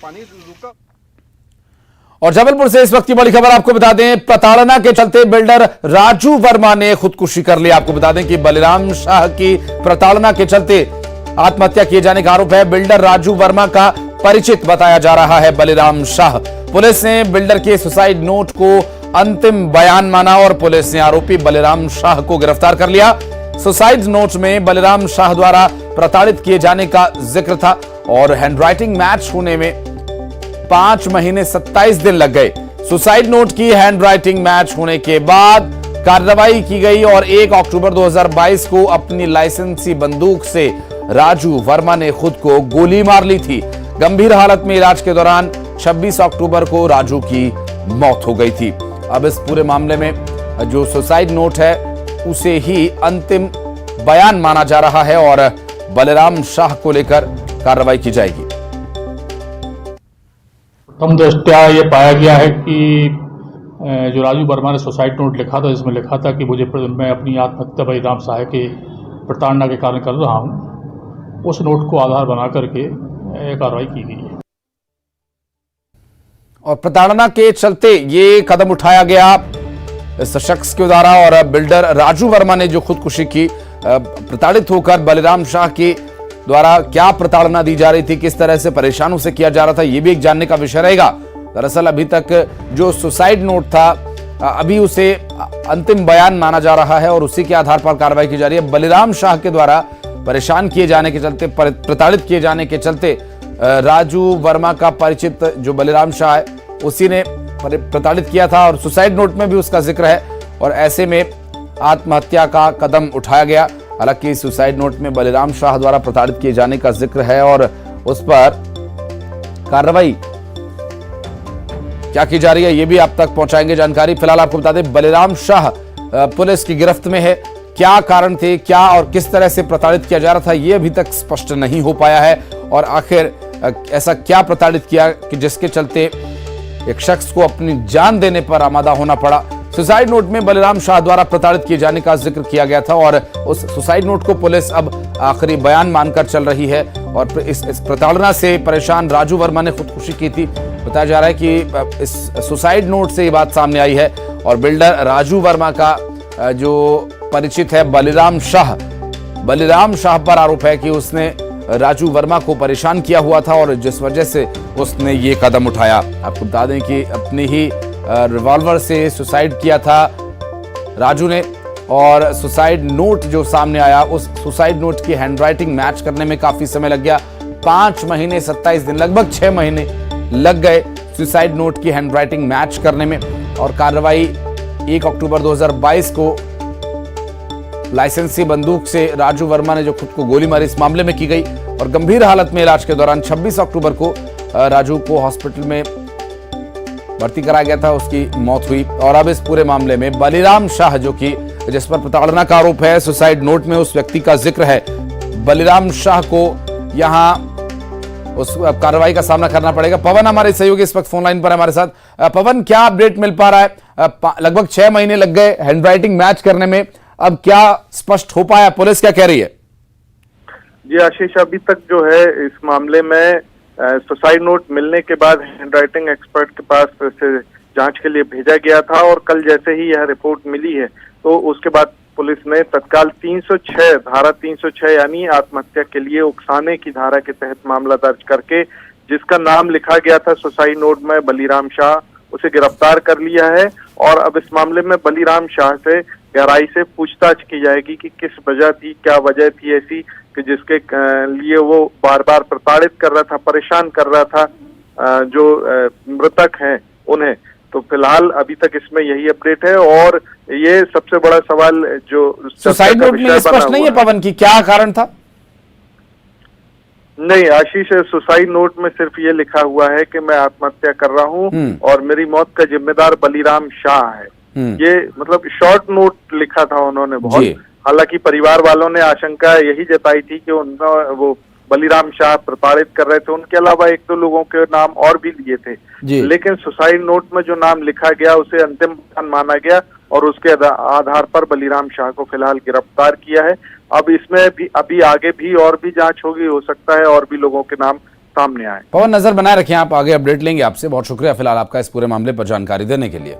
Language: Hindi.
पानी रुका। और जबलपुर से इस वक्त की बड़ी खबर आपको बता दें, प्रताड़ना के चलते बिल्डर राजू वर्मा ने खुदकुशी कर ली। आपको बता दें कि बलिराम शाह की प्रताड़ना के चलते आत्महत्या किए जाने का आरोप है। बिल्डर राजू वर्मा का परिचित बताया जा रहा है बलिराम शाह। पुलिस ने बिल्डर के सुसाइड नोट को अंतिम बयान माना और पुलिस ने आरोपी बलिराम शाह को गिरफ्तार कर लिया। सुसाइड नोट में बलिराम शाह द्वारा प्रताड़ित किए जाने का जिक्र था और हैंडराइटिंग मैच होने में 5 महीने 27 दिन लग गए। सुसाइड नोट की हैंडराइटिंग मैच होने के बाद कार्रवाई की गई और 1 अक्टूबर 2022 को अपनी लाइसेंसी बंदूक से राजू वर्मा ने खुद को गोली मार ली थी। गंभीर हालत में इलाज के दौरान 26 अक्टूबर को राजू की मौत हो गई थी। अब इस पूरे मामले में जो सुसाइड नोट है उसे ही अंतिम बयान माना जा रहा है और बलिराम शाह को लेकर कार्रवाई की जाएगी। प्रथम दृष्टया ये पाया गया है कि जो राजू वर्मा ने सुसाइड नोट लिखा था, जिसमें लिखा था कि मैं अपनी आत्महत्या बलिराम शाह के प्रताड़ना के कारण कर रहा हूं, उस नोट को आधार बना करके कार्रवाई की गई है। और प्रताड़ना के चलते ये कदम उठाया गया इस शख्स के द्वारा और बिल्डर राजू वर्मा ने जो खुदकुशी की, प्रताड़ित होकर बलिराम शाह के द्वारा क्या प्रताड़ना दी जा रही थी, किस तरह से परेशान उसे किया जा रहा था, यह भी एक जानने का विषय रहेगा। दरअसल अभी तक जो सुसाइड नोट था अभी उसे अंतिम बयान माना जा रहा है और उसी के आधार पर कार्रवाई की जा रही है। बलिराम शाह के द्वारा परेशान किए जाने के चलते, प्रताड़ित किए जाने के चलते राजू वर्मा का परिचित जो बलिराम शाह है उसी ने प्रताड़ित किया था और सुसाइड नोट में भी उसका जिक्र है और ऐसे में आत्महत्या का कदम उठाया गया। हालांकि सुसाइड नोट में बलिराम शाह द्वारा प्रताड़ित किए जाने का जिक्र है और उस पर कार्रवाई क्या की जा रही है ये भी आप तक पहुंचाएंगे जानकारी। फिलहाल आपको बता दें बलिराम शाह पुलिस की गिरफ्त में है। क्या कारण थे, क्या और किस तरह से प्रताड़ित किया जा रहा था ये अभी तक स्पष्ट नहीं हो पाया है और आखिर ऐसा क्या प्रताड़ित किया कि जिसके चलते एक शख्स को अपनी जान देने पर आमादा होना पड़ा। सुसाइड नोट में बलिराम शाह द्वारा प्रताड़ित किए जाने का जिक्र किया गया था और उस सुसाइड नोट को पुलिस अब आखिरी बयान मानकर चल रही है और इस प्रताड़ना से परेशान राजू वर्मा ने खुदकुशी की थी। बताया जा रहा है कि इस सुसाइड नोट से ये बात सामने आई है और बिल्डर राजू वर्मा का जो परिचित है बलिराम शाह पर आरोप है कि उसने राजू वर्मा को परेशान किया हुआ था और जिस वजह से उसने ये कदम उठाया। आपको बता दें कि अपनी ही रिवॉल्वर से सुसाइड किया था राजू ने और सुसाइड नोट जो सामने आया उस सुसाइड नोट की हैंडराइटिंग मैच करने में काफी समय लग गया। 5 महीने 27 दिन, लगभग 6 महीने लग गए सुसाइड नोट की हैंडराइटिंग मैच करने में और कार्रवाई 1 अक्टूबर 2022 को लाइसेंसी बंदूक से राजू वर्मा ने जो खुद को गोली मारी इस मामले में की गई और गंभीर हालत में इलाज के दौरान 26 अक्टूबर को राजू को हॉस्पिटल में भर्ती कराया गया था, उसकी मौत हुई। और अब इस पूरे मामले में बलिराम शाह जो कि जिस पर प्रताड़ना का आरोप है, सुसाइड नोट में उस व्यक्ति का जिक्र है, बलिराम शाह को यहां उस कार्रवाई का सामना करना पड़ेगा। पवन हमारे सहयोगी इस वक्त फोन लाइन पर हमारे साथ। पवन, क्या अपडेट मिल पा रहा है? लगभग 6 महीने लग गए हैंडराइटिंग मैच करने में, अब क्या स्पष्ट हो पाया, पुलिस क्या कह रही है? जी आशीष, अभी तक जो है इस मामले में सुसाइड नोट मिलने के बाद हैंडराइटिंग एक्सपर्ट के पास से जांच के लिए भेजा गया था और कल जैसे ही यह रिपोर्ट मिली है तो उसके बाद पुलिस ने तत्काल 306 धारा 306 यानी आत्महत्या के लिए उकसाने की धारा के तहत मामला दर्ज करके जिसका नाम लिखा गया था सुसाइड नोट में बलिराम शाह, उसे गिरफ्तार कर लिया है और अब इस मामले में बलिराम शाह से गहराई से पूछताछ की जाएगी कि किस वजह थी, क्या वजह थी ऐसी कि जिसके लिए वो बार बार प्रताड़ित कर रहा था, परेशान कर रहा था जो मृतक हैं उन्हें। तो फिलहाल अभी तक इसमें यही अपडेट है और ये सबसे बड़ा सवाल जो सुसाइड नोट में स्पष्ट नहीं है पवन की क्या कारण था? नहीं आशीष, सुसाइड नोट में सिर्फ ये लिखा हुआ है कि मैं आत्महत्या कर रहा हूँ और मेरी मौत का जिम्मेदार बलिराम शाह है। ये मतलब शॉर्ट नोट लिखा था उन्होंने बहुत। हालांकि परिवार वालों ने आशंका यही जताई थी कि वो बलिराम शाह प्रताड़ित कर रहे थे, उनके अलावा 1-2 लोगों के नाम और भी लिए थे, लेकिन सुसाइड नोट में जो नाम लिखा गया उसे अंतिम बयान माना गया और उसके आधार पर बलिराम शाह को फिलहाल गिरफ्तार किया है। अब इसमें भी अभी आगे भी और भी जांच होगी, हो सकता है और भी लोगों के नाम सामने आए। पवन, नजर बनाए रखें, आप आगे अपडेट लेंगे आपसे। बहुत शुक्रिया फिलहाल आपका इस पूरे मामले पर जानकारी देने के लिए।